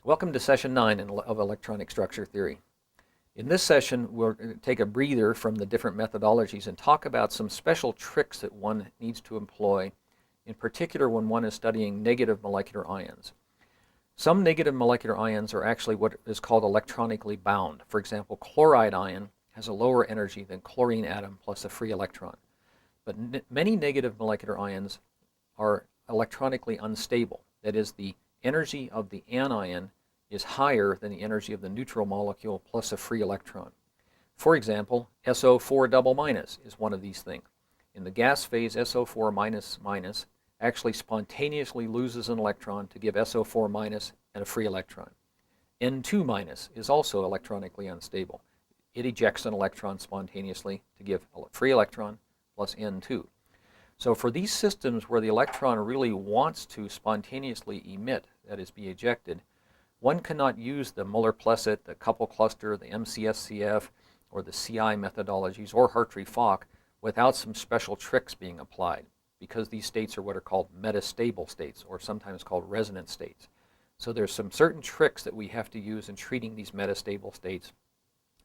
Welcome to session 9 of electronic structure theory. In this session, we'll take a breather from the different methodologies and talk about some special tricks that one needs to employ, in particular when one is studying negative molecular ions. Some negative molecular ions are actually what is called electronically bound. For example, chloride ion has a lower energy than chlorine atom plus a free electron. But many negative molecular ions are electronically unstable. That is, the energy of the anion is higher than the energy of the neutral molecule plus a free electron. For example, SO4 double minus is one of these things. In the gas phase, SO4 minus actually spontaneously loses an electron to give SO4 minus and a free electron. N2 minus is also electronically unstable. It ejects an electron spontaneously to give a free electron plus N2. So for these systems where the electron really wants to spontaneously emit, that is, be ejected, one cannot use the Møller-Plesset, the couple cluster, the MCSCF, or the CI methodologies, or Hartree-Fock, without some special tricks being applied, because these states are what are called metastable states, or sometimes called resonant states. So there's some certain tricks that we have to use in treating these metastable states.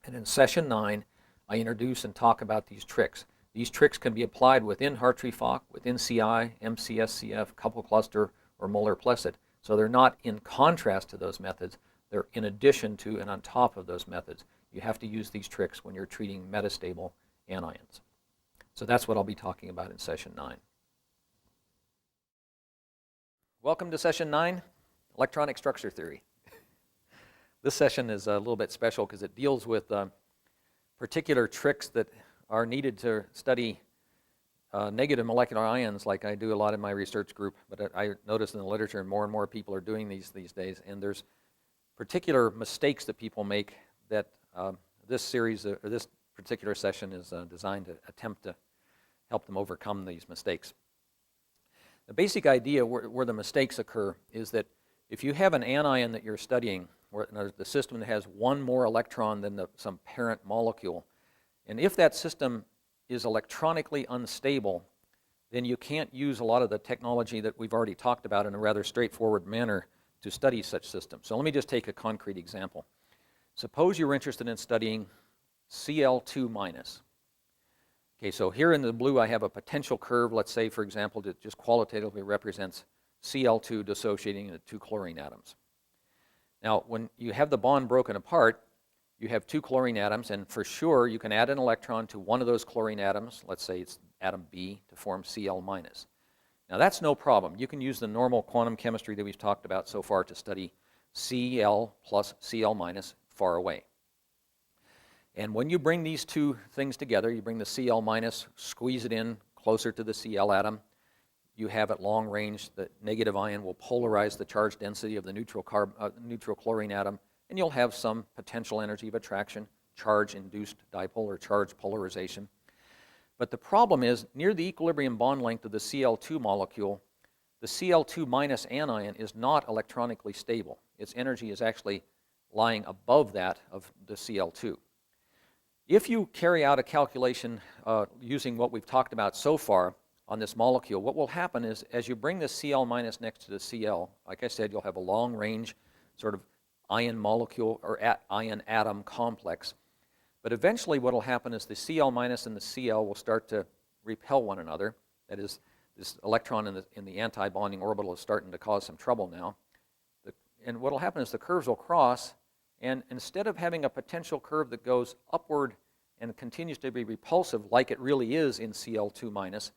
And in session 9, I introduce and talk about these tricks. These tricks can be applied within Hartree-Fock, within CI, MCSCF, couple cluster, or Møller-Plesset. So they're not in contrast to those methods. They're in addition to and on top of those methods. You have to use these tricks when you're treating metastable anions. So that's what I'll be talking about in session 9. Welcome to session 9, electronic structure theory. This session is a little bit special because it deals with particular tricks that are needed to study negative molecular ions, like I do a lot in my research group, but I notice in the literature more and more people are doing these days, and there's particular mistakes that people make that this series, or this particular session is designed to attempt to help them overcome these mistakes. The basic idea where the mistakes occur is that if you have an anion that you're studying, or the system that has one more electron than some parent molecule, and if that system is electronically unstable, then you can't use a lot of the technology that we've already talked about in a rather straightforward manner to study such systems. So let me just take a concrete example. Suppose you're interested in studying Cl2 minus. Okay, so here in the blue I have a potential curve, let's say, for example, that just qualitatively represents Cl2 dissociating into two chlorine atoms. Now, when you have the bond broken apart, you have two chlorine atoms, and for sure you can add an electron to one of those chlorine atoms, let's say it's atom B, to form Cl minus. Now that's no problem. You can use the normal quantum chemistry that we've talked about so far to study Cl plus Cl minus far away. And when you bring these two things together, you bring the Cl minus, squeeze it in closer to the Cl atom, you have at long range the negative ion will polarize the charge density of the neutral chlorine atom, and you'll have some potential energy of attraction, charge-induced dipole or charge polarization. But the problem is, near the equilibrium bond length of the Cl2 molecule, the Cl2 minus anion is not electronically stable. Its energy is actually lying above that of the Cl2. If you carry out a calculation using what we've talked about so far on this molecule, what will happen is, as you bring the Cl minus next to the Cl, like I said, you'll have a long range sort of ion molecule or ion atom complex. But eventually what will happen is the Cl minus and the Cl will start to repel one another. That is, this electron in the anti-bonding orbital is starting to cause some trouble now. And what will happen is the curves will cross, and instead of having a potential curve that goes upward and continues to be repulsive like it really is in Cl2 minus,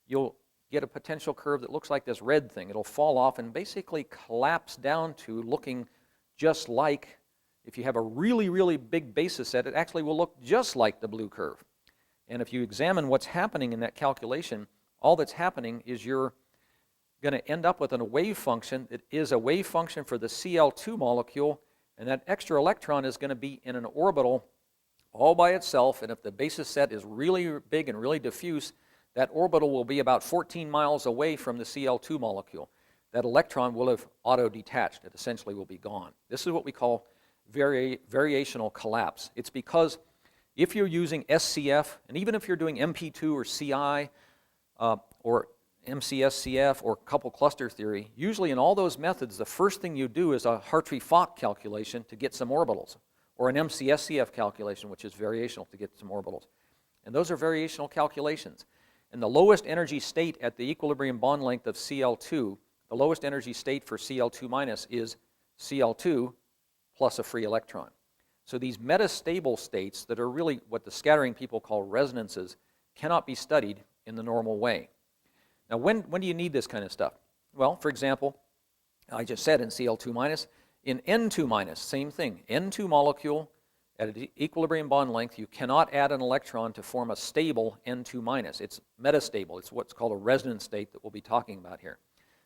you'll get a potential curve that looks like this red thing. It'll fall off and basically collapse down to looking just like, if you have a really, really big basis set, it actually will look just like the blue curve. And if you examine what's happening in that calculation, all that's happening is you're going to end up with a wave function that is a wave function for the Cl2 molecule, and that extra electron is going to be in an orbital all by itself, and if the basis set is really big and really diffuse, that orbital will be about 14 miles away from the Cl2 molecule. That electron will have auto-detached. It essentially will be gone. This is what we call variational collapse. It's because if you're using SCF, and even if you're doing MP2 or CI, or MCSCF or couple cluster theory, usually in all those methods, the first thing you do is a Hartree-Fock calculation to get some orbitals, or an MCSCF calculation, which is variational, to get some orbitals. And those are variational calculations. And the lowest energy state at the equilibrium bond length of Cl2, the lowest energy state for Cl2 minus is Cl2 plus a free electron. So these metastable states that are really what the scattering people call resonances cannot be studied in the normal way. Now, when do you need this kind of stuff? Well, for example, I just said in Cl2 minus, in N2 minus, same thing. N2 molecule at an equilibrium bond length, you cannot add an electron to form a stable N2 minus. It's metastable. It's what's called a resonance state that we'll be talking about here.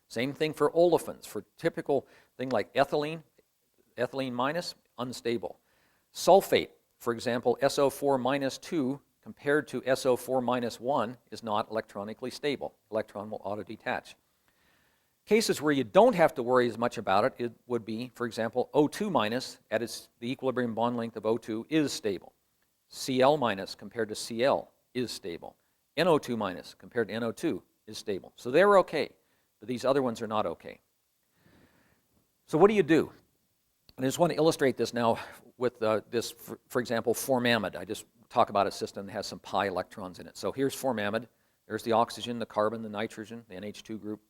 Same thing for olefins. For typical thing like ethylene minus, unstable. Sulfate, for example, SO4 minus 2 compared to SO4 minus 1 is not electronically stable. Electron will auto-detach. Cases where you don't have to worry as much about it, it would be, for example, O2 minus at the equilibrium bond length of O2 is stable. Cl minus compared to Cl is stable. NO2 minus compared to NO2 is stable. So they're okay, but these other ones are not okay. So what do you do? And I just want to illustrate this now with this, for example, formamide. I just talk about a system that has some pi electrons in it. So here's formamide. There's the oxygen, the carbon, the nitrogen, the NH2 group.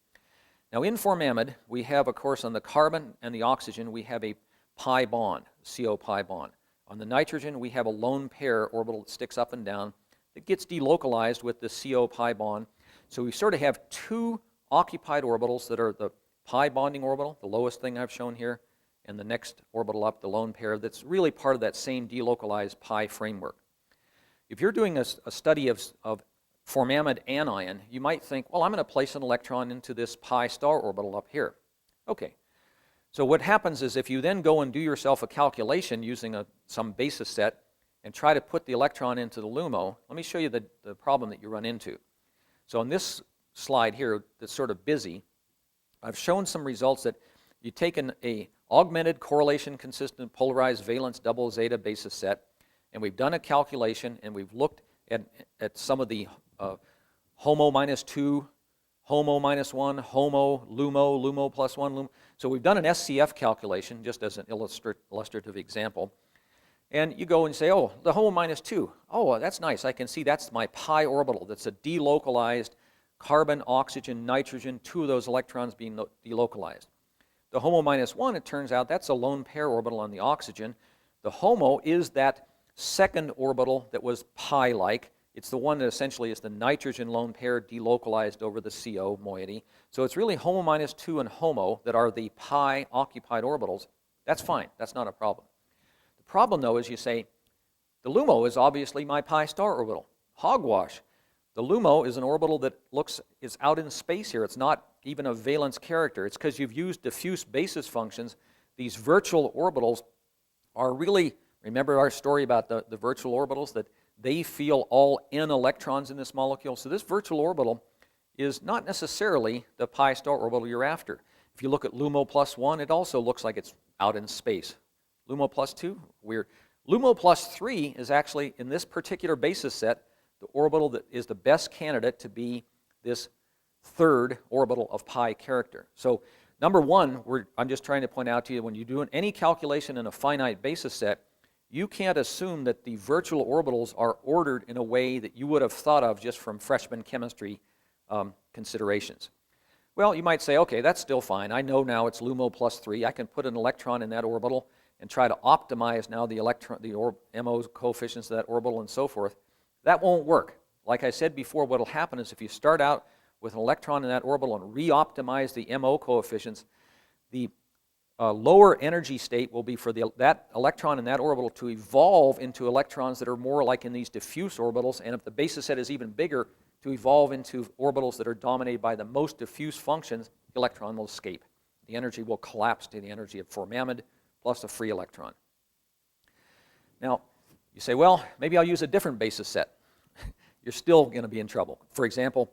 Now in formamide, we have, of course, on the carbon and the oxygen, we have a pi bond, CO pi bond. On the nitrogen, we have a lone pair orbital that sticks up and down. It gets delocalized with the CO pi bond. So we sort of have two occupied orbitals that are the pi bonding orbital, the lowest thing I've shown here, and the next orbital up, the lone pair, that's really part of that same delocalized pi framework. If you're doing a study of formamide anion, you might think, well, I'm going to place an electron into this pi star orbital up here. Okay. So what happens is if you then go and do yourself a calculation using some basis set and try to put the electron into the LUMO, let me show you the problem that you run into. So on this slide here that's sort of busy, I've shown some results that you take an augmented correlation consistent polarized valence double zeta basis set, and we've done a calculation and we've looked at some of the HOMO minus 2, HOMO minus 1, HOMO, LUMO, LUMO plus 1, LUMO. So we've done an SCF calculation just as an illustrative example. And you go and say, oh, the HOMO minus 2. Oh, that's nice. I can see that's my pi orbital. That's a delocalized carbon, oxygen, nitrogen, two of those electrons being delocalized. The HOMO minus 1, it turns out, that's a lone pair orbital on the oxygen. The HOMO is that second orbital that was pi-like. It's the one that essentially is the nitrogen lone pair delocalized over the CO moiety. So it's really HOMO minus 2 and HOMO that are the pi occupied orbitals. That's fine. That's not a problem. The problem, though, is you say, the LUMO is obviously my pi star orbital. Hogwash. The LUMO is an orbital that is out in space here. It's not even a valence character. It's because you've used diffuse basis functions. These virtual orbitals are really, remember our story about the virtual orbitals, that they feel all n electrons in this molecule. So this virtual orbital is not necessarily the pi star orbital you're after. If you look at LUMO plus 1, it also looks like it's out in space. LUMO plus 2, weird. LUMO plus 3 is actually, in this particular basis set, the orbital that is the best candidate to be this third orbital of pi character. So number one, I'm just trying to point out to you, when you do any calculation in a finite basis set, you can't assume that the virtual orbitals are ordered in a way that you would have thought of just from freshman chemistry considerations. Well, you might say, okay, that's still fine. I know now it's LUMO plus 3. I can put an electron in that orbital and try to optimize now the MO coefficients of that orbital and so forth. That won't work. Like I said before, what will happen is if you start out with an electron in that orbital and re-optimize the MO coefficients, the lower energy state will be for that electron in that orbital to evolve into electrons that are more like in these diffuse orbitals, and if the basis set is even bigger, to evolve into orbitals that are dominated by the most diffuse functions, the electron will escape. The energy will collapse to the energy of formamide plus a free electron. Now, you say, well, maybe I'll use a different basis set. You're still going to be in trouble. For example,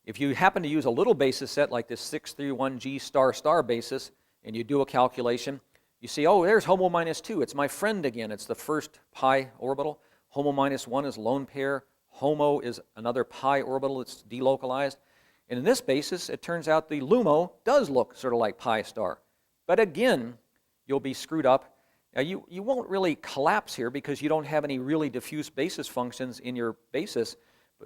if you happen to use a little basis set like this 631G star basis, and you do a calculation, you see, oh, there's HOMO minus 2. It's my friend again. It's the first pi orbital. HOMO minus 1 is lone pair. HOMO is another pi orbital that's delocalized. And in this basis, it turns out the LUMO does look sort of like pi star. But again, you'll be screwed up. Now, you won't really collapse here because you don't have any really diffuse basis functions in your basis.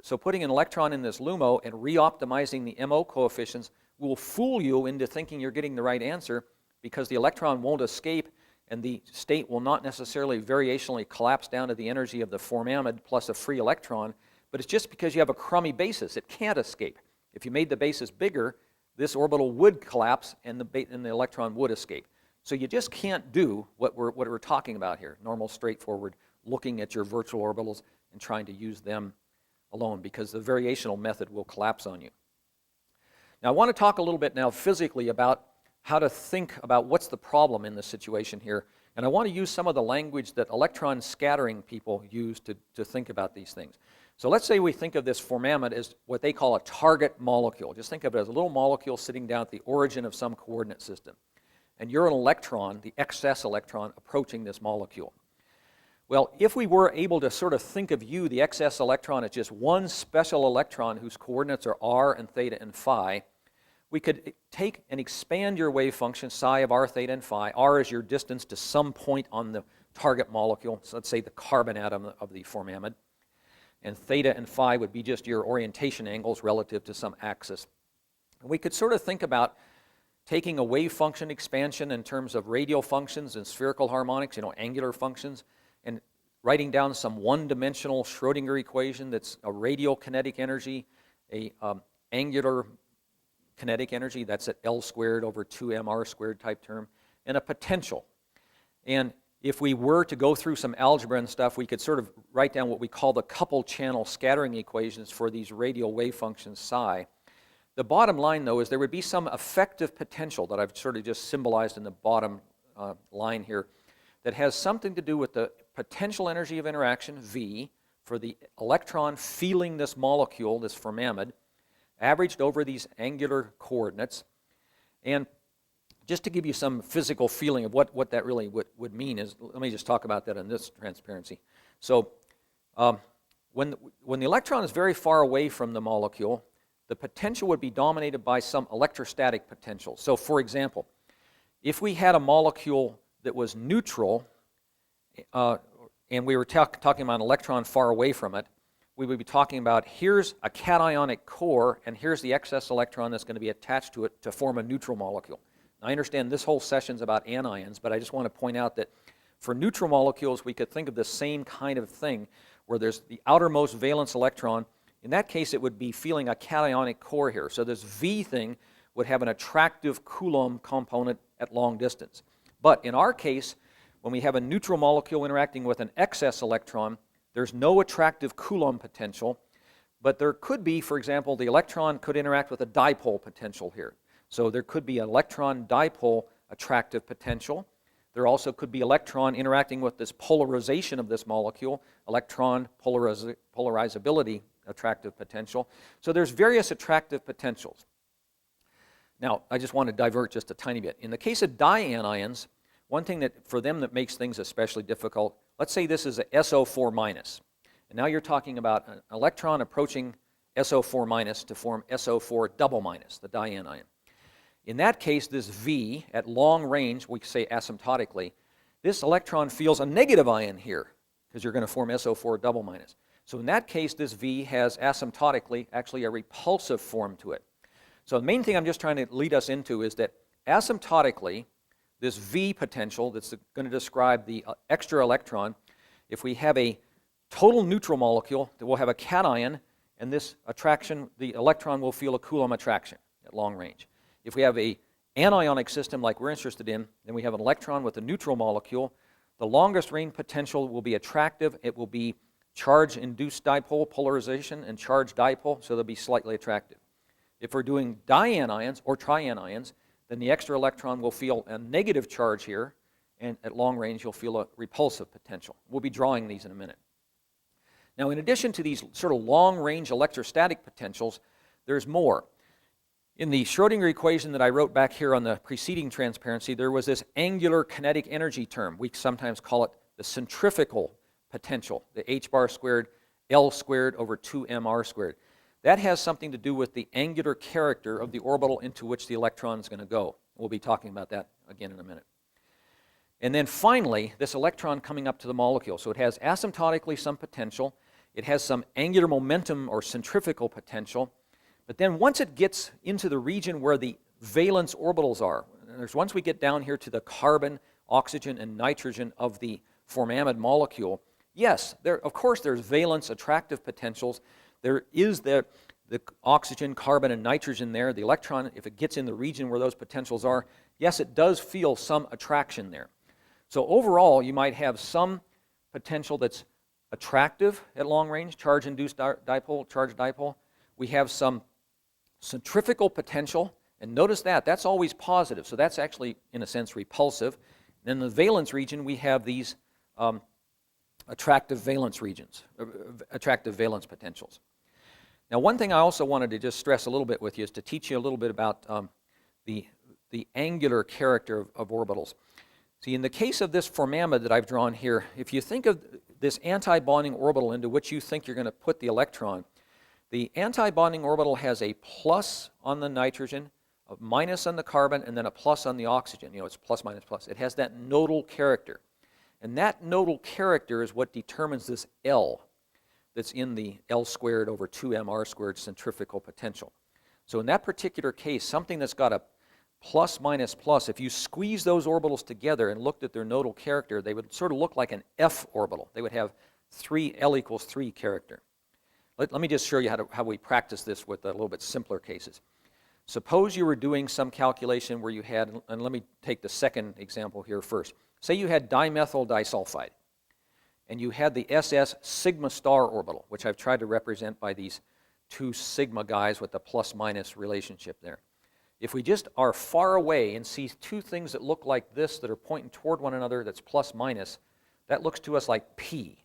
So putting an electron in this LUMO and re-optimizing the MO coefficients will fool you into thinking you're getting the right answer, because the electron won't escape and the state will not necessarily variationally collapse down to the energy of the formamide plus a free electron, but it's just because you have a crummy basis. It can't escape. If you made the basis bigger, this orbital would collapse and the electron would escape. So you just can't do what we're talking about here, normal, straightforward, looking at your virtual orbitals and trying to use them alone, because the variational method will collapse on you. Now I want to talk a little bit now physically about how to think about what's the problem in this situation here, and I want to use some of the language that electron scattering people use to think about these things. So let's say we think of this formamide as what they call a target molecule. Just think of it as a little molecule sitting down at the origin of some coordinate system. And you're an electron, the excess electron, approaching this molecule. Well, if we were able to sort of think of you, the excess electron, as just one special electron whose coordinates are r and theta and phi, we could take and expand your wave function, psi of r, theta, and phi. R is your distance to some point on the target molecule, so let's say the carbon atom of the formamide. And theta and phi would be just your orientation angles relative to some axis. And we could sort of think about taking a wave function expansion in terms of radial functions and spherical harmonics, angular functions, and writing down some one-dimensional Schrodinger equation that's a radial kinetic energy, a angular kinetic energy, that's at L squared over 2mr squared type term, and a potential. And if we were to go through some algebra and stuff, we could sort of write down what we call the coupled channel scattering equations for these radial wave functions psi. The bottom line, though, is there would be some effective potential that I've sort of just symbolized in the bottom line here that has something to do with the potential energy of interaction, V, for the electron feeling this molecule, this formamide, averaged over these angular coordinates. And just to give you some physical feeling of what that really would mean is, let me just talk about that in this transparency. So when the electron is very far away from the molecule, the potential would be dominated by some electrostatic potential. So for example, if we had a molecule that was neutral, and we were talking about an electron far away from it, we would be talking about here's a cationic core, and here's the excess electron that's going to be attached to it to form a neutral molecule. Now, I understand this whole session's about anions, but I just want to point out that for neutral molecules, we could think of the same kind of thing, where there's the outermost valence electron. In that case, it would be feeling a cationic core here. So this V thing would have an attractive Coulomb component at long distance. But in our case, when we have a neutral molecule interacting with an excess electron, there's no attractive Coulomb potential, but there could be, for example, the electron could interact with a dipole potential here. So there could be an electron-dipole attractive potential. There also could be electron interacting with this polarization of this molecule, electron polarizability attractive potential. So there's various attractive potentials. Now, I just want to divert just a tiny bit. In the case of dianions, one thing that for them that makes things especially difficult, let's say this is a SO4 minus. And now you're talking about an electron approaching SO4 minus to form SO4 double minus, the dianion. In that case, this V at long range, we say asymptotically, this electron feels a negative ion here because you're going to form SO4 double minus. So in that case, this V has asymptotically actually a repulsive form to it. So the main thing I'm just trying to lead us into is that asymptotically, this V potential that's going to describe the extra electron, if we have a total neutral molecule that will have a cation, and this attraction, the electron will feel a Coulomb attraction at long range. If we have a anionic system like we're interested in, then we have an electron with a neutral molecule. The longest range potential will be attractive. It will be charge-induced dipole polarization and charge dipole, so they'll be slightly attractive. If we're doing dianions or trianions, then the extra electron will feel a negative charge here, and at long range you'll feel a repulsive potential. We'll be drawing these in a minute. Now, in addition to these sort of long-range electrostatic potentials, there's more. In the Schrodinger equation that I wrote back here on the preceding transparency, there was this angular kinetic energy term. We sometimes call it the centrifugal potential, the h bar squared L squared over 2mr squared. that has something to do with the angular character of the orbital into which the electron is going to go. We'll be talking about that again in a minute. And then finally, this electron coming up to the molecule. So it has asymptotically some potential. It has some angular momentum or centrifugal potential. But then once it gets into the region where the valence orbitals are, once we get down here to the carbon, oxygen, and nitrogen of the formamide molecule, yes, of course there's valence attractive potentials. There is the oxygen, carbon, and nitrogen there. The electron, if it gets in the region where those potentials are, yes, it does feel some attraction there. So overall, you might have some potential that's attractive at long range, charge-induced dipole, charged dipole. We have some centrifugal potential, and notice that's always positive, so that's actually, in a sense, repulsive. And in the valence region, we have these attractive valence regions, attractive valence potentials. Now, one thing I also wanted to just stress a little bit with you is to teach you a little bit about the angular character of orbitals. See, in the case of this formamide that I've drawn here, if you think of this anti-bonding orbital into which you think you're going to put the electron, the anti-bonding orbital has a plus on the nitrogen, a minus on the carbon, and then a plus on the oxygen. You know, it's plus, minus, plus. It has that nodal character. And that nodal character is what determines this L that's in the L squared over 2mr squared centrifugal potential. So in that particular case, something that's got a plus, minus, plus, if you squeeze those orbitals together and looked at their nodal character, they would sort of look like an F orbital. They would have L equals 3 character. Let me just show you how we practice this with a little bit simpler cases. Suppose you were doing some calculation where you had, and let me take the second example here first. Say you had dimethyl disulfide, and you had the SS sigma star orbital, which I've tried to represent by these two sigma guys with the plus-minus relationship there. If we just are far away and see two things that look like this that are pointing toward one another that's plus-minus, that looks to us like P.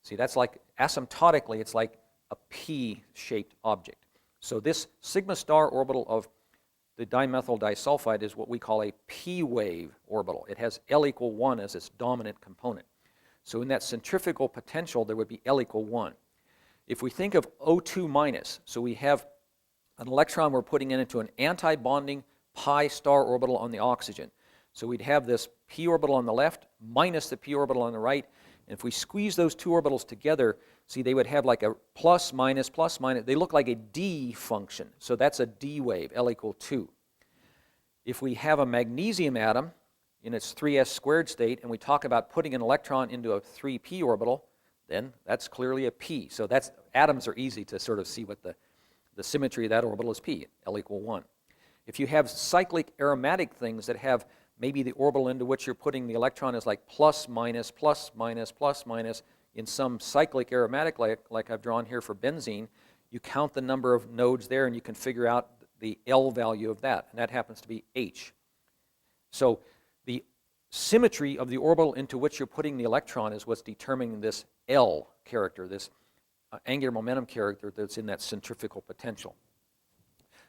See, that's like, asymptotically, it's like a P-shaped object. So this sigma star orbital of the dimethyl disulfide is what we call a P-wave orbital. It has L equal 1 as its dominant component. So in that centrifugal potential, there would be L equal 1. If we think of O2 minus, so we have an electron we're putting into an anti-bonding pi star orbital on the oxygen. So we'd have this p orbital on the left minus the p orbital on the right. And if we squeeze those two orbitals together, see, they would have like a plus, minus, plus, minus. They look like a D function. So that's a D wave, L equal 2. If we have a magnesium atom in its 3s squared state, and we talk about putting an electron into a 3p orbital, then that's clearly a p. So atoms are easy to sort of see what the symmetry of that orbital is p, L equal 1. If you have cyclic aromatic things that have maybe the orbital into which you're putting the electron is like plus, minus, plus, minus, plus, minus, in some cyclic aromatic like I've drawn here for benzene, you count the number of nodes there and you can figure out the L value of that, and that happens to be H. So the symmetry of the orbital into which you're putting the electron is what's determining this L character, this angular momentum character that's in that centrifugal potential.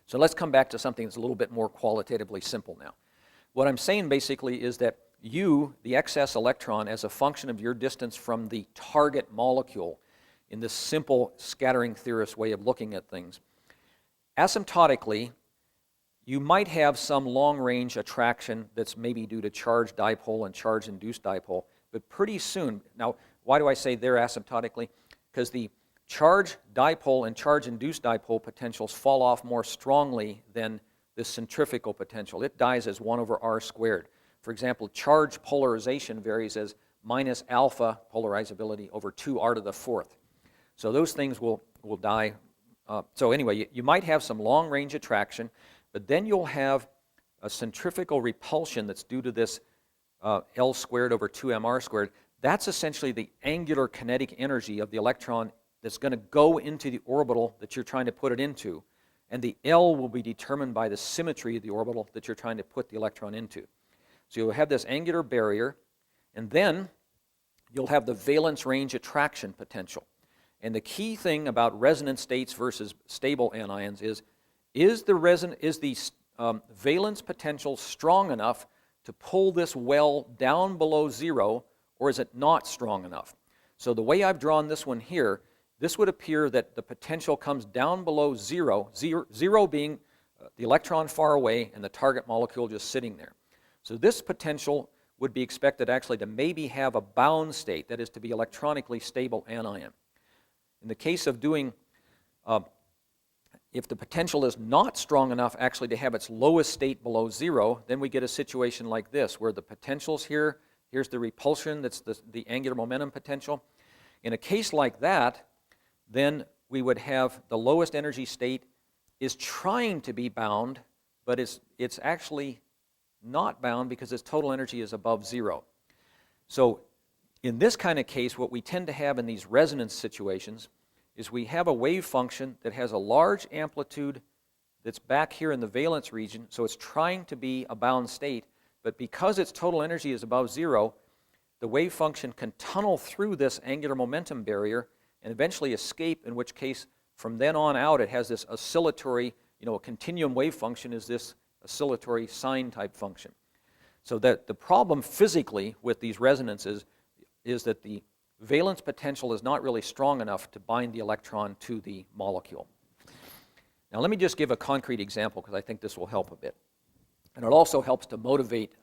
So let's come back to something that's a little bit more qualitatively simple now. What I'm saying basically is that you, the excess electron, as a function of your distance from the target molecule, in this simple scattering theorist way of looking at things, asymptotically, you might have some long-range attraction that's maybe due to charged dipole and charge-induced dipole, but pretty soon, now why do I say there asymptotically? Because the charge dipole and charge-induced dipole potentials fall off more strongly than the centrifugal potential. It dies as 1 over r squared. For example, charge polarization varies as minus alpha polarizability over 2r to the 4th. So those things will die. So anyway, you might have some long-range attraction, but then you'll have a centrifugal repulsion that's due to this L squared over 2mr squared. That's essentially the angular kinetic energy of the electron that's going to go into the orbital that you're trying to put it into. And the L will be determined by the symmetry of the orbital that you're trying to put the electron into. So you'll have this angular barrier, and then you'll have the valence range attraction potential. And the key thing about resonance states versus stable anions is the valence potential strong enough to pull this well down below 0, or is it not strong enough? So the way I've drawn this one here, this would appear that the potential comes down below zero, zero being the electron far away and the target molecule just sitting there. So this potential would be expected actually to maybe have a bound state, that is to be electronically stable anion. In the case of doing, if the potential is not strong enough actually to have its lowest state below zero, then we get a situation like this, where the potential's here, here's the repulsion, that's the angular momentum potential. In a case like that, then we would have the lowest energy state is trying to be bound, but it's actually not bound because its total energy is above zero. So in this kind of case, what we tend to have in these resonance situations is we have a wave function that has a large amplitude that's back here in the valence region, so it's trying to be a bound state, but because its total energy is above zero, the wave function can tunnel through this angular momentum barrier and eventually escape, in which case from then on out it has this oscillatory, a continuum wave function is this oscillatory sine type function. So that the problem physically with these resonances is that the valence potential is not really strong enough to bind the electron to the molecule. Now let me just give a concrete example because I think this will help a bit. And it also helps to motivate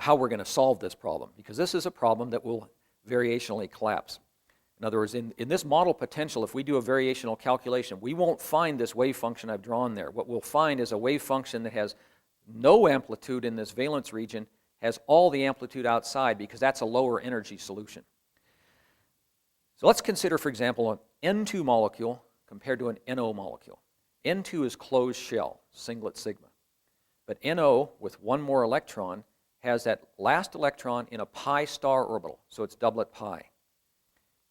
how we're going to solve this problem, because this is a problem that will variationally collapse. In other words, in this model potential, if we do a variational calculation, we won't find this wave function I've drawn there. What we'll find is a wave function that has no amplitude in this valence region, has all the amplitude outside, because that's a lower energy solution. So let's consider, for example, an N2 molecule compared to an NO molecule. N2 is closed shell, singlet sigma. But NO, with one more electron, has that last electron in a pi star orbital, so it's doublet pi.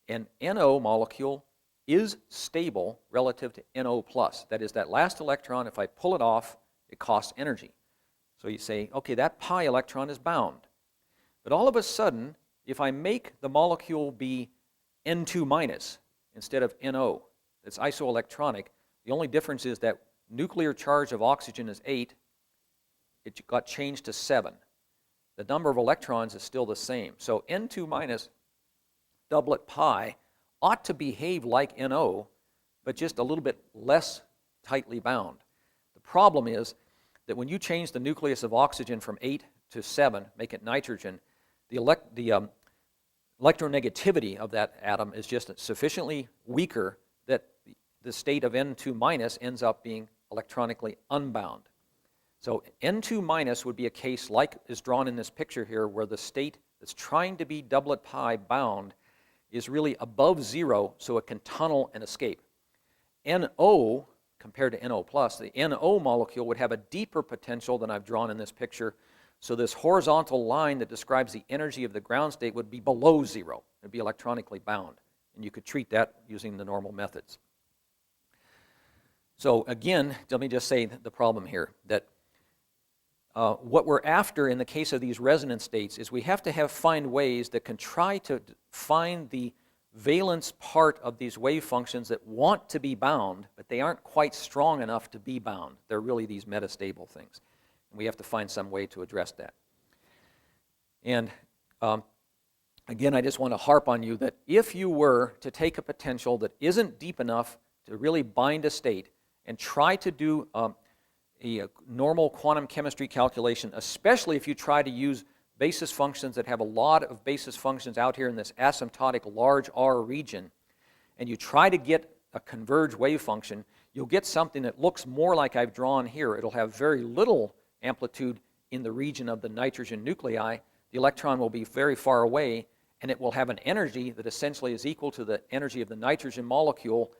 An NO molecule is stable relative to NO+. That is, that last electron, if I pull it off, it costs energy. So you say, okay, that pi electron is bound. But all of a sudden, if I make the molecule be N2- instead of NO, it's isoelectronic, the only difference is that nuclear charge of oxygen is 8, it got changed to 7. The number of electrons is still the same. So N2- doublet pi ought to behave like NO, but just a little bit less tightly bound. The problem is that when you change the nucleus of oxygen from 8 to 7, make it nitrogen, the electronegativity of that atom is just sufficiently weaker that the state of N2- ends up being electronically unbound. So N2- would be a case like is drawn in this picture here, where the state that's trying to be doublet pi bound is really above zero, so it can tunnel and escape. NO, compared to NO+, the NO molecule would have a deeper potential than I've drawn in this picture, so this horizontal line that describes the energy of the ground state would be below zero. It would be electronically bound, and you could treat that using the normal methods. So again, let me just say the problem here, that what we're after in the case of these resonance states is we have to find ways that can try to find the valence part of these wave functions that want to be bound, but they aren't quite strong enough to be bound. They're really these metastable things. And we have to find some way to address that. And again, I just want to harp on you that if you were to take a potential that isn't deep enough to really bind a state and try to do a normal quantum chemistry calculation, especially if you try to use basis functions that have a lot of basis functions out here in this asymptotic large R region, and you try to get a converged wave function, you'll get something that looks more like I've drawn here. It'll have very little amplitude in the region of the nitrogen nuclei. The electron will be very far away, and it will have an energy that essentially is equal to the energy of the nitrogen molecule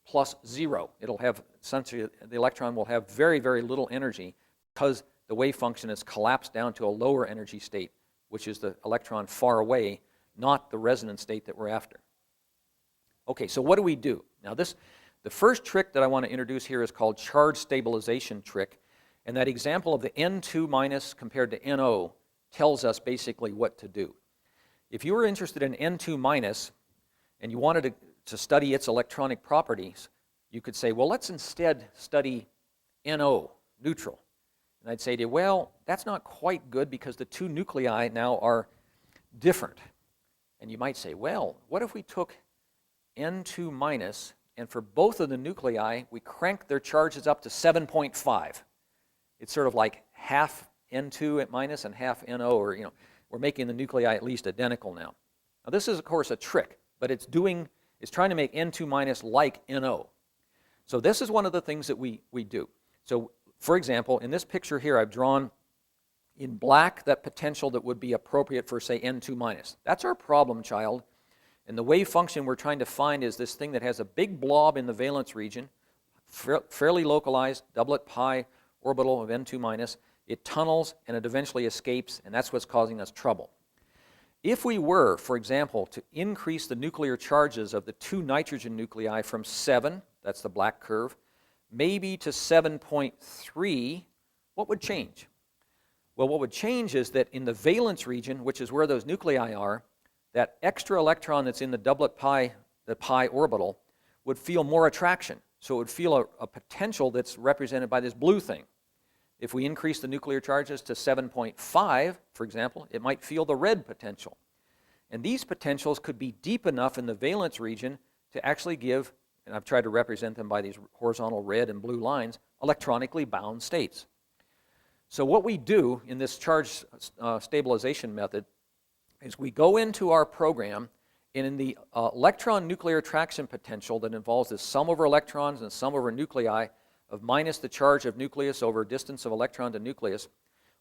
plus zero. It'll have, essentially, the electron will have very, very little energy because the wave function is collapsed down to a lower energy state, which is the electron far away, not the resonance state that we're after. Okay, so what do we do? Now the first trick that I want to introduce here is called charge stabilization trick, and that example of the N2- compared to NO tells us basically what to do. If you were interested in N2- and you wanted to study its electronic properties, you could say, well, let's instead study NO, neutral. And I'd say to you, well, that's not quite good because the two nuclei now are different. And you might say, well, what if we took N2 minus, and for both of the nuclei, we crank their charges up to 7.5. It's sort of like half N2 at minus and half NO, or we're making the nuclei at least identical now. Now this is of course a trick, but it's trying to make N2 minus like NO. So this is one of the things that we do. So for example, in this picture here, I've drawn in black that potential that would be appropriate for, say, N2 minus. That's our problem child. And the wave function we're trying to find is this thing that has a big blob in the valence region, fairly localized, doublet pi orbital of N2 minus. It tunnels and it eventually escapes, and that's what's causing us trouble. If we were, for example, to increase the nuclear charges of the two nitrogen nuclei from 7, that's the black curve, maybe to 7.3, what would change? Well, what would change is that in the valence region, which is where those nuclei are, that extra electron that's in the doublet pi, the pi orbital, would feel more attraction. So it would feel a potential that's represented by this blue thing. If we increase the nuclear charges to 7.5, for example, it might feel the red potential. And these potentials could be deep enough in the valence region to actually give, and I've tried to represent them by these horizontal red and blue lines, electronically bound states. So what we do in this charge stabilization method is we go into our program, and in the electron nuclear attraction potential that involves the sum over electrons and sum over nuclei of minus the charge of nucleus over distance of electron to nucleus,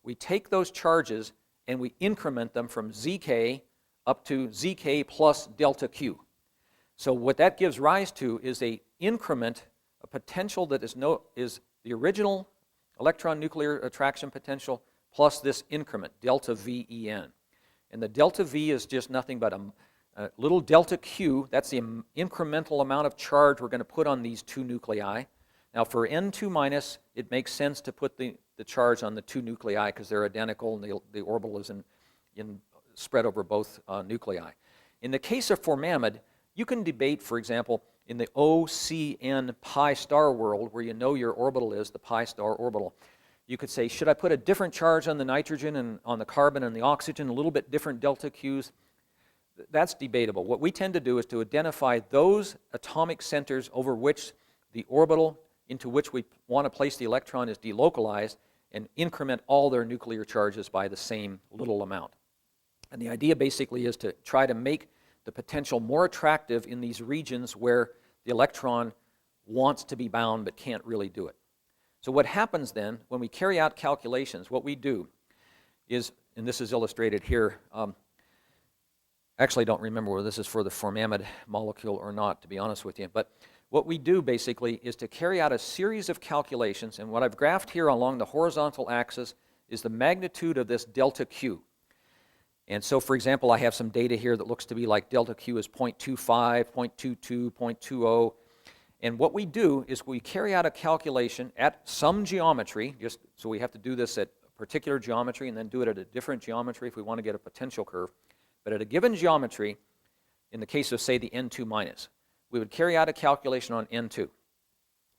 we take those charges and we increment them from zk up to zk plus delta q. So what that gives rise to is a increment, a potential that is the original electron nuclear attraction potential plus this increment, delta VEN. And the delta V is just nothing but a little delta Q. That's the incremental amount of charge we're going to put on these two nuclei. Now for N2 minus, it makes sense to put the charge on the two nuclei because they're identical and the orbital is spread over both nuclei. In the case of formamide, you can debate, for example, in the OCN pi star world, where you know your orbital is, the pi star orbital, you could say, should I put a different charge on the nitrogen and on the carbon and the oxygen, a little bit different delta Qs? That's debatable. What we tend to do is to identify those atomic centers over which the orbital into which we want to place the electron is delocalized and increment all their nuclear charges by the same little amount. And the idea basically is to try to make the potential more attractive in these regions where the electron wants to be bound but can't really do it. So what happens then, when we carry out calculations, what we do is, and this is illustrated here, actually I don't remember whether this is for the formamide molecule or not, to be honest with you, but what we do basically is to carry out a series of calculations, and what I've graphed here along the horizontal axis is the magnitude of this delta Q. And so, for example, I have some data here that looks to be like delta Q is 0.25, 0.22, 0.20. And what we do is we carry out a calculation at some geometry, just so we have to do this at a particular geometry and then do it at a different geometry if we want to get a potential curve. But at a given geometry, in the case of, say, the N2 minus, we would carry out a calculation on N2.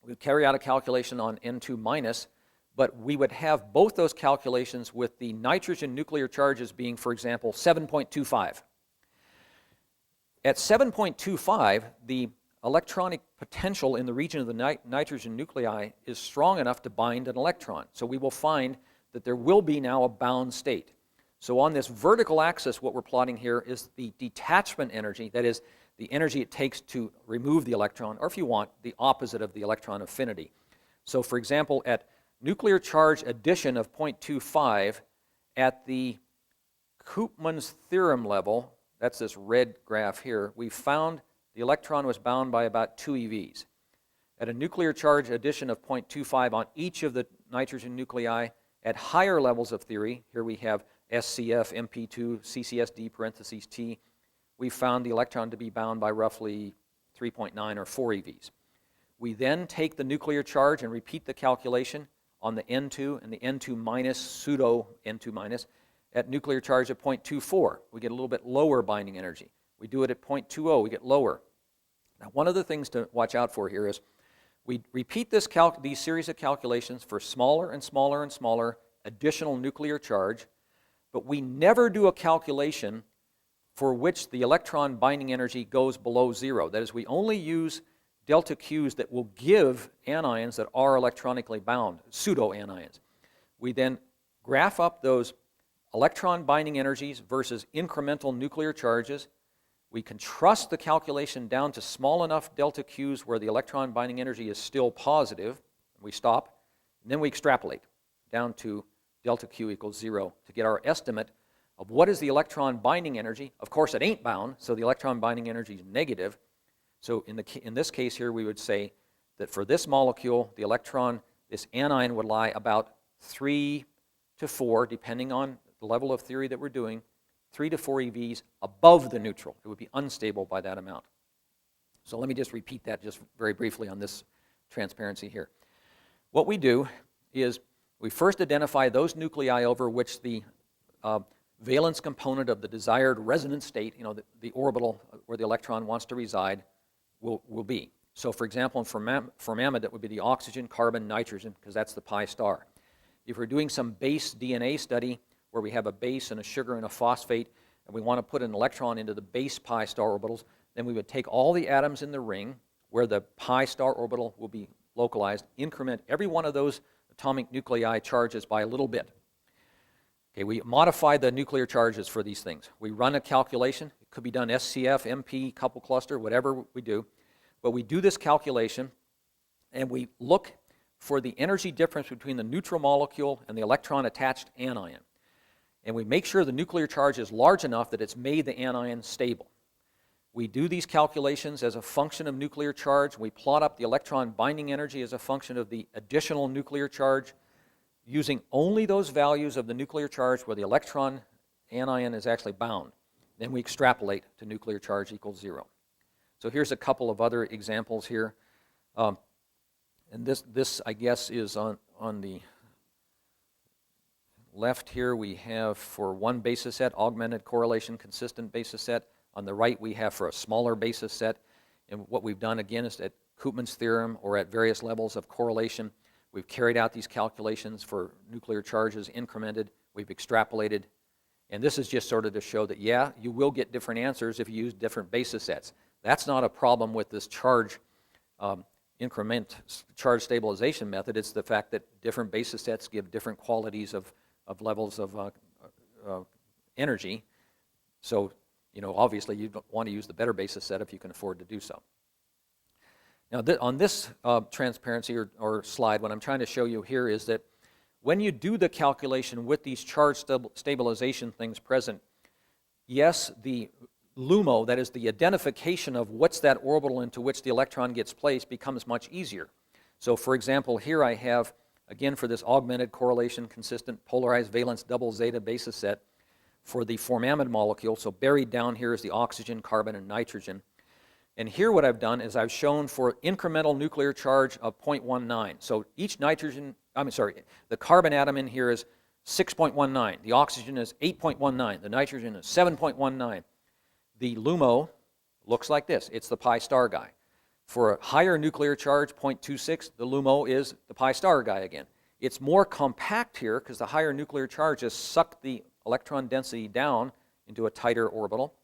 We would carry out a calculation on N2 minus, but we would have both those calculations with the nitrogen nuclear charges being, for example, 7.25. At 7.25, the electronic potential in the region of the nitrogen nuclei is strong enough to bind an electron. So we will find that there will be now a bound state. So on this vertical axis, what we're plotting here is the detachment energy, that is, the energy it takes to remove the electron, or if you want, the opposite of the electron affinity. So for example, at nuclear charge addition of 0.25 at the Koopman's theorem level, that's this red graph here, we found the electron was bound by about 2 EVs. At a nuclear charge addition of 0.25 on each of the nitrogen nuclei at higher levels of theory, here we have SCF, MP2, CCSD parentheses T, we found the electron to be bound by roughly 3.9 or 4 EVs. We then take the nuclear charge and repeat the calculation on the N2 and the N2 minus, pseudo N2 minus, at nuclear charge of 0.24. We get a little bit lower binding energy. We do it at 0.20, we get lower. Now, one of the things to watch out for here is we repeat these series of calculations for smaller and smaller and smaller additional nuclear charge, but we never do a calculation for which the electron binding energy goes below 0. That is, we only use delta Qs that will give anions that are electronically bound, pseudo-anions. We then graph up those electron binding energies versus incremental nuclear charges. We can trust the calculation down to small enough delta Qs where the electron binding energy is still positive. We stop, and then we extrapolate down to delta Q equals 0 to get our estimate of what is the electron binding energy. Of course, it ain't bound, so the electron binding energy is negative. So in this case here, we would say that for this molecule, the electron, this anion would lie about 3 to 4, depending on the level of theory that we're doing, 3 to 4 EVs above the neutral. It would be unstable by that amount. So let me just repeat that just very briefly on this transparency here. What we do is we first identify those nuclei over which the valence component of the desired resonance state, the orbital where the electron wants to reside, will be. So for example, in formaldehyde, that would be the oxygen, carbon, nitrogen, because that's the pi star. If we're doing some base DNA study where we have a base and a sugar and a phosphate, and we want to put an electron into the base pi star orbitals, then we would take all the atoms in the ring where the pi star orbital will be localized, increment every one of those atomic nuclei charges by a little bit. Okay, we modify the nuclear charges for these things. We run a calculation. It could be done SCF, MP, couple cluster, whatever we do. But we do this calculation, and we look for the energy difference between the neutral molecule and the electron-attached anion. And we make sure the nuclear charge is large enough that it's made the anion stable. We do these calculations as a function of nuclear charge. We plot up the electron binding energy as a function of the additional nuclear charge, using only those values of the nuclear charge where the electron anion is actually bound. Then we extrapolate to nuclear charge equals 0. So here's a couple of other examples here. And this, I guess, is on the left here. We have for one basis set, augmented correlation, consistent basis set. On the right, we have for a smaller basis set. And what we've done, again, is at Koopman's theorem or at various levels of correlation, we've carried out these calculations for nuclear charges incremented. We've extrapolated. And this is just sort of to show that, yeah, you will get different answers if you use different basis sets. That's not a problem with this charge charge stabilization method. It's the fact that different basis sets give different qualities of levels of energy. So, obviously you don't want to use the better basis set if you can afford to do so. Now, on this transparency or slide, what I'm trying to show you here is that when you do the calculation with these charge stabilization things present, yes, the LUMO, that is the identification of what's that orbital into which the electron gets placed, becomes much easier. So for example, here I have, again for this augmented correlation consistent polarized valence double zeta basis set for the formaldehyde molecule, so buried down here is the oxygen, carbon, and nitrogen. And here what I've done is I've shown for incremental nuclear charge of 0.19. So each the carbon atom in here is 6.19. The oxygen is 8.19. The nitrogen is 7.19. The LUMO looks like this. It's the pi star guy. For a higher nuclear charge, 0.26, the LUMO is the pi star guy again. It's more compact here because the higher nuclear charges suck the electron density down into a tighter orbital.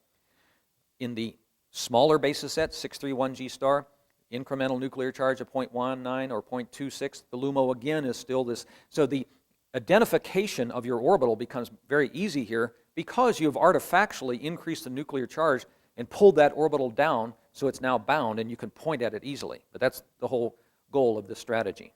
In the smaller basis set, 631G star, incremental nuclear charge of 0.19 or 0.26, the LUMO again is still this. So the identification of your orbital becomes very easy here because you've artifactually increased the nuclear charge and pulled that orbital down so it's now bound and you can point at it easily. But that's the whole goal of this strategy.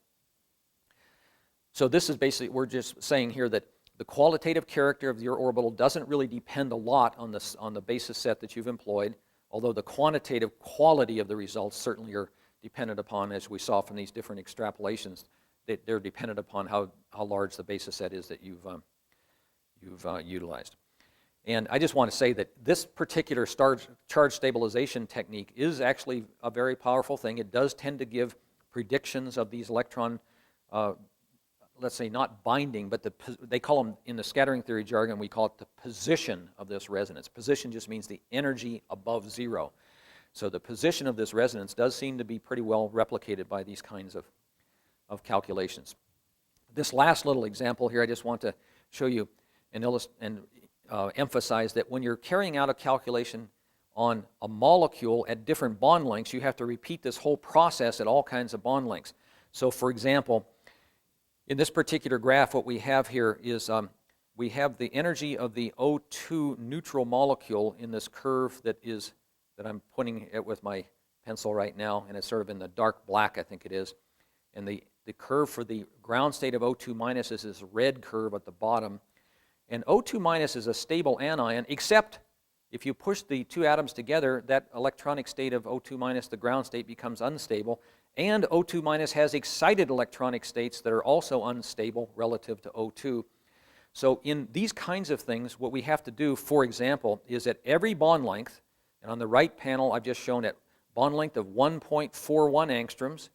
So this is basically, we're just saying here that the qualitative character of your orbital doesn't really depend a lot on the basis set that you've employed, although the quantitative quality of the results certainly are dependent upon, as we saw from these different extrapolations, they're dependent upon how large the basis set is that you've utilized. And I just want to say that this particular charge stabilization technique is actually a very powerful thing. It does tend to give predictions of these electron, let's say not binding, but they call them, in the scattering theory jargon, we call it the position of this resonance. Position just means the energy above 0. So the position of this resonance does seem to be pretty well replicated by these kinds of calculations. This last little example here, I just want to show you and emphasize that when you're carrying out a calculation on a molecule at different bond lengths, you have to repeat this whole process at all kinds of bond lengths. So for example, in this particular graph, what we have here is we have the energy of the O2 neutral molecule in this curve that I'm putting it with my pencil right now, and it's sort of in the dark black, I think it is. And the curve for the ground state of O2 minus is this red curve at the bottom. And O2 minus is a stable anion, except if you push the two atoms together, that electronic state of O2 minus, the ground state, becomes unstable. And O2 minus has excited electronic states that are also unstable relative to O2. So in these kinds of things, what we have to do, for example, is at every bond length, and on the right panel I've just shown at bond length of 1.41 angstroms,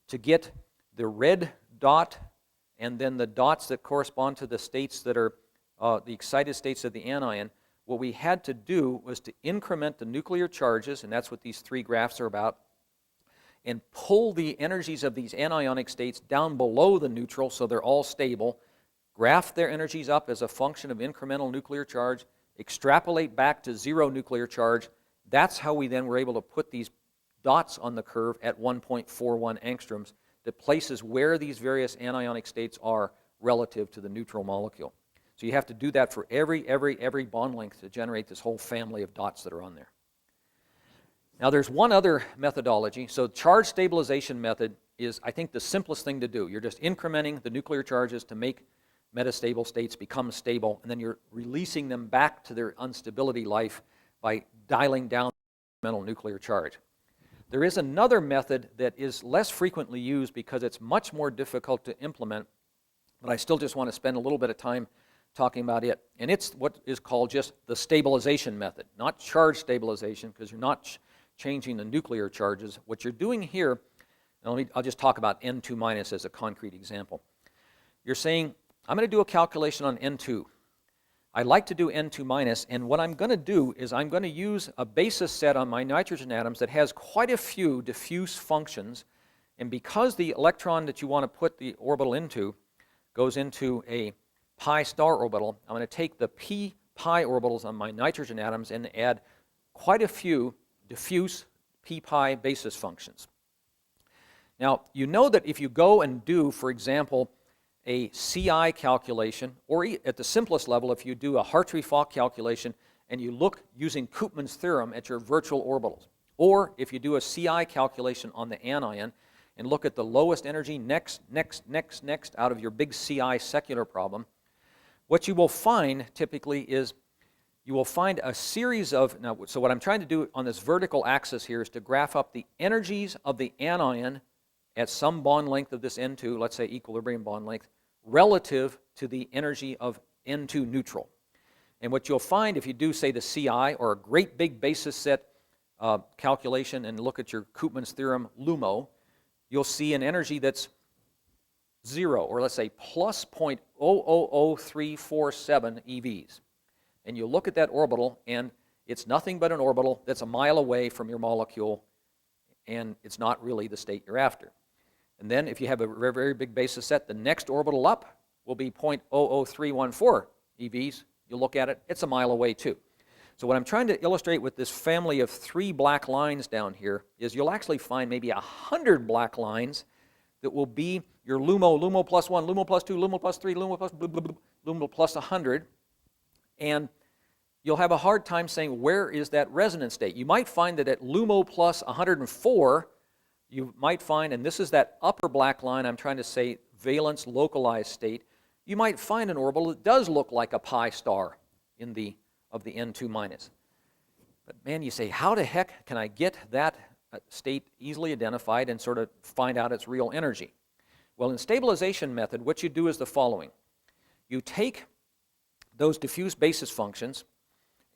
to get the red dot and then the dots that correspond to the states that are the excited states of the anion, what we had to do was to increment the nuclear charges, and that's what these three graphs are about, and pull the energies of these anionic states down below the neutral so they're all stable, graph their energies up as a function of incremental nuclear charge, extrapolate back to zero nuclear charge. That's how we then were able to put these dots on the curve at 1.41 angstroms that places where these various anionic states are relative to the neutral molecule. So you have to do that for every bond length to generate this whole family of dots that are on there. Now there's one other methodology. So charge stabilization method is, I think, the simplest thing to do. You're just incrementing the nuclear charges to make metastable states become stable, and then you're releasing them back to their instability life by dialing down the incremental nuclear charge. There is another method that is less frequently used because it's much more difficult to implement, but I still just want to spend a little bit of time talking about it. And it's what is called just the stabilization method, not charge stabilization, because you're not changing the nuclear charges. What you're doing here, and I'll just talk about N2 minus as a concrete example. You're saying, I'm going to do a calculation on N2. I'd like to do N2 minus, and what I'm going to do is I'm going to use a basis set on my nitrogen atoms that has quite a few diffuse functions, and because the electron that you want to put the orbital into goes into a pi star orbital, I'm going to take the p pi orbitals on my nitrogen atoms and add quite a few diffuse p pi basis functions. Now, you know that if you go and do, for example, a CI calculation, or at the simplest level, if you do a Hartree-Fock calculation and you look using Koopman's theorem at your virtual orbitals, or if you do a CI calculation on the anion and look at the lowest energy next out of your big CI secular problem, what you will find typically is you will find a series of, now, so what I'm trying to do on this vertical axis here is to graph up the energies of the anion at some bond length of this N2, let's say equilibrium bond length, relative to the energy of N2 neutral. And what you'll find if you do, say, the CI or a great big basis set calculation and look at your Koopman's theorem LUMO, you'll see an energy that's 0, or let's say plus 0.000347 EVs. And you look at that orbital, and it's nothing but an orbital that's a mile away from your molecule, and it's not really the state you're after. And then if you have a very, very big basis set, the next orbital up will be 0.00314 EVs. You look at it, it's a mile away too. So what I'm trying to illustrate with this family of 3 black lines down here is you'll actually find maybe 100 black lines that will be your LUMO, LUMO plus 1, LUMO plus 2, LUMO plus 3, LUMO plus blah, blah, blah, LUMO plus 100. And you'll have a hard time saying where is that resonance state. You might find that at LUMO plus 104, you might find, and this is that upper black line, I'm trying to say valence localized state, you might find an orbital that does look like a pi star of the N2 minus. But man, you say, how the heck can I get that state easily identified and sort of find out its real energy? Well, in stabilization method, what you do is the following. You take those diffuse basis functions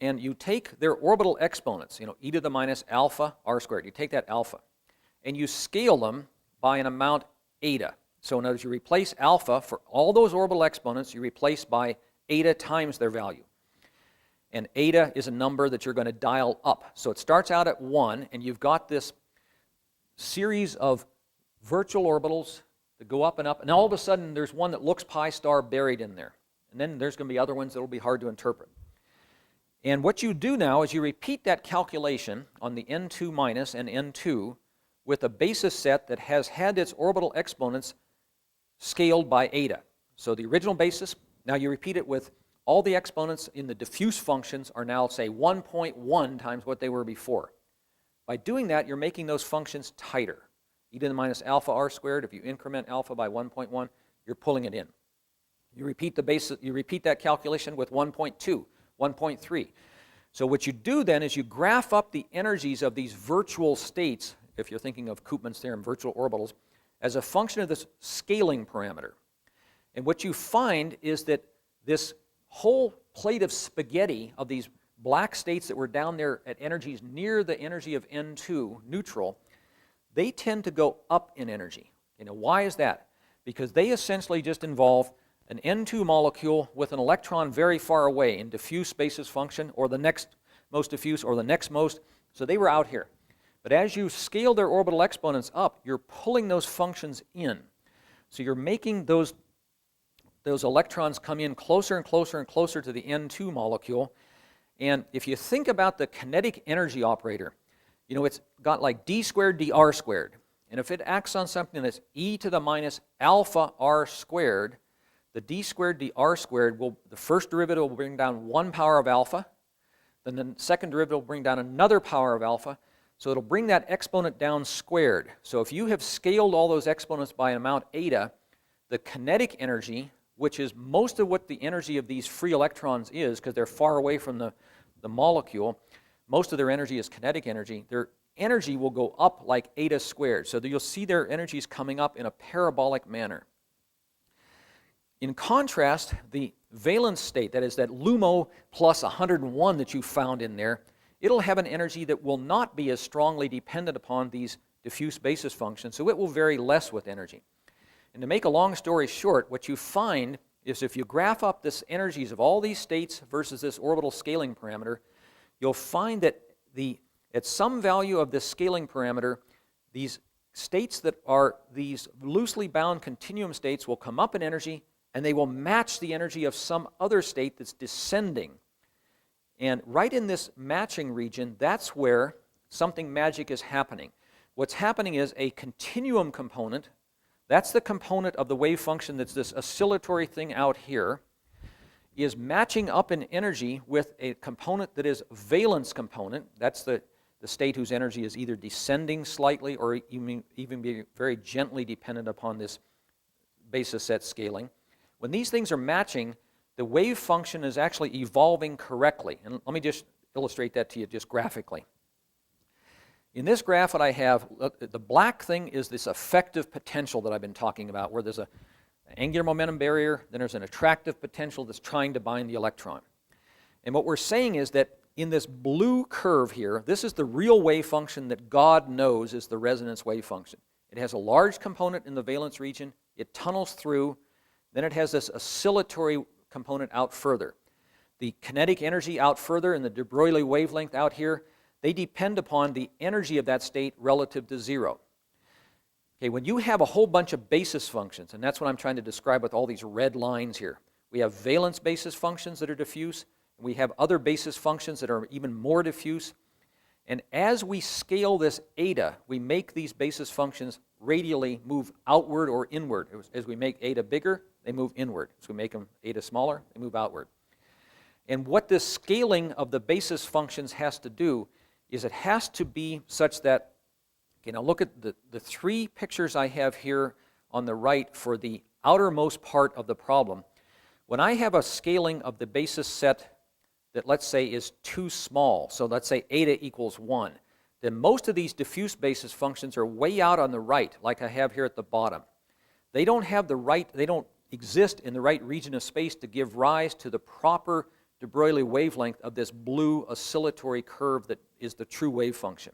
and you take their orbital exponents, e to the minus alpha r squared. You take that alpha and you scale them by an amount eta. So in other words, you replace alpha for all those orbital exponents, you replace by eta times their value. And eta is a number that you're going to dial up. So it starts out at 1, and you've got this series of virtual orbitals that go up, and all of a sudden there's one that looks pi star buried in there. And then there's going to be other ones that will be hard to interpret. And what you do now is you repeat that calculation on the n2 minus and n2 with a basis set that has had its orbital exponents scaled by eta. So the original basis, now you repeat it with all the exponents in the diffuse functions are now, say, 1.1 times what they were before. By doing that, you're making those functions tighter. E to the minus alpha r squared, if you increment alpha by 1.1, you're pulling it in. You repeat that calculation with 1.2, 1.3. So what you do then is you graph up the energies of these virtual states, if you're thinking of Koopman's theorem, virtual orbitals, as a function of this scaling parameter. And what you find is that this whole plate of spaghetti of these black states that were down there at energies near the energy of N2, neutral, they tend to go up in energy. Why is that? Because they essentially just involve an N2 molecule with an electron very far away in diffuse basis function, or the next most diffuse, or the next most. So they were out here. But as you scale their orbital exponents up, you're pulling those functions in. So you're making those electrons come in closer and closer and closer to the N2 molecule. And if you think about the kinetic energy operator, it's got like d squared dr squared. And if it acts on something that's e to the minus alpha r squared, the d squared dr squared the first derivative will bring down 1 power of alpha, then the second derivative will bring down another power of alpha, so it'll bring that exponent down squared. So if you have scaled all those exponents by an amount eta, the kinetic energy, which is most of what the energy of these free electrons is, because they're far away from the molecule, most of their energy is kinetic energy, their energy will go up like eta squared. So that you'll see their energies coming up in a parabolic manner. In contrast, the valence state, that is that LUMO plus 101 that you found in there, it'll have an energy that will not be as strongly dependent upon these diffuse basis functions, so it will vary less with energy. And to make a long story short, what you find is if you graph up this energies of all these states versus this orbital scaling parameter, you'll find that at some value of this scaling parameter, these states that are these loosely bound continuum states will come up in energy, and they will match the energy of some other state that's descending. And right in this matching region, that's where something magic is happening. What's happening is a continuum component, that's the component of the wave function that's this oscillatory thing out here, is matching up in energy with a component that is valence component. That's the state whose energy is either descending slightly or even be very gently dependent upon this basis set scaling. When these things are matching, the wave function is actually evolving correctly. And let me just illustrate that to you just graphically. In this graph that I have, the black thing is this effective potential that I've been talking about, where there's an angular momentum barrier, then there's an attractive potential that's trying to bind the electron. And what we're saying is that in this blue curve here, this is the real wave function that God knows is the resonance wave function. It has a large component in the valence region, it tunnels through, then it has this oscillatory component out further. The kinetic energy out further and the de Broglie wavelength out here, they depend upon the energy of that state relative to zero. Okay, when you have a whole bunch of basis functions, and that's what I'm trying to describe with all these red lines here. We have valence basis functions that are diffuse, and we have other basis functions that are even more diffuse. And as we scale this eta, we make these basis functions radially move outward or inward. As we make eta bigger, they move inward. As we make them eta smaller, they move outward. And what this scaling of the basis functions has to do is it has to be such that, okay, now look at the three pictures I have here on the right for the outermost part of the problem. When I have a scaling of the basis set that, let's say, is too small, so let's say eta equals 1, then most of these diffuse basis functions are way out on the right, like I have here at the bottom. They don't have the right, they don't exist in the right region of space to give rise to the proper de Broglie wavelength of this blue oscillatory curve that is the true wave function.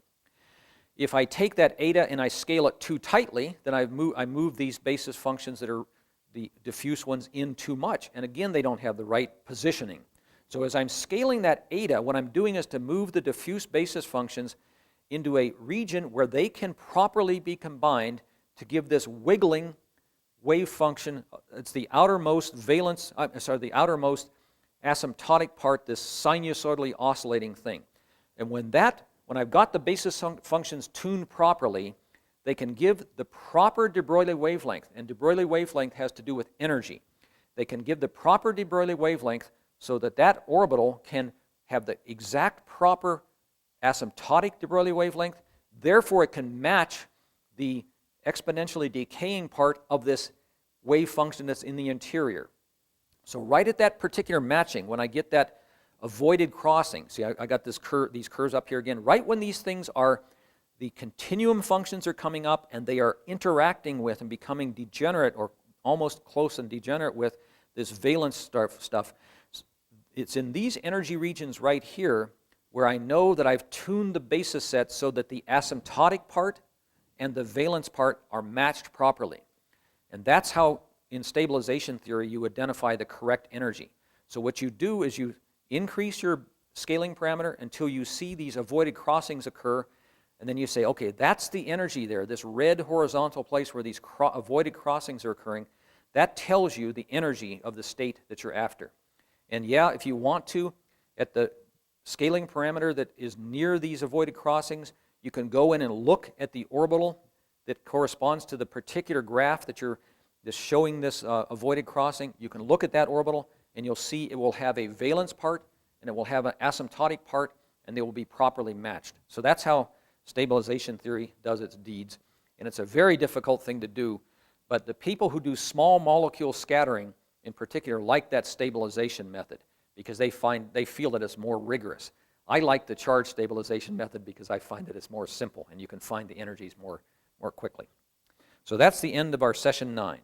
If I take that eta and I scale it too tightly, then I move these basis functions that are the diffuse ones in too much, and again they don't have the right positioning. So as I'm scaling that eta, what I'm doing is to move the diffuse basis functions into a region where they can properly be combined to give this wiggling wave function. It's the outermost valence, the outermost asymptotic part, this sinusoidally oscillating thing. And when I've got the basis functions tuned properly, they can give the proper de Broglie wavelength, and de Broglie wavelength has to do with energy. They can give the proper de Broglie wavelength so that that orbital can have the exact proper asymptotic de Broglie wavelength. Therefore, it can match the exponentially decaying part of this wave function that's in the interior. So right at that particular matching, when I get that avoided crossing, see, I got these curves up here again, right when these things are, the continuum functions are coming up and they are interacting with and becoming degenerate or almost close and degenerate with this valence stuff. It's in these energy regions right here where I know that I've tuned the basis set so that the asymptotic part and the valence part are matched properly. And that's how, in stabilization theory, you identify the correct energy. So what you do is you increase your scaling parameter until you see these avoided crossings occur, and then you say, okay, that's the energy there, this red horizontal place where these avoided crossings are occurring. That tells you the energy of the state that you're after. And yeah, if you want to, at the scaling parameter that is near these avoided crossings, you can go in and look at the orbital that corresponds to the particular graph that you're showing this avoided crossing. You can look at that orbital and you'll see it will have a valence part and it will have an asymptotic part, and they will be properly matched. So that's how stabilization theory does its deeds. And it's a very difficult thing to do, but the people who do small molecule scattering in particular like that stabilization method because they feel that it's more rigorous. I like the charge stabilization method because I find that it's more simple and you can find the energies more quickly. So that's the end of our session 9.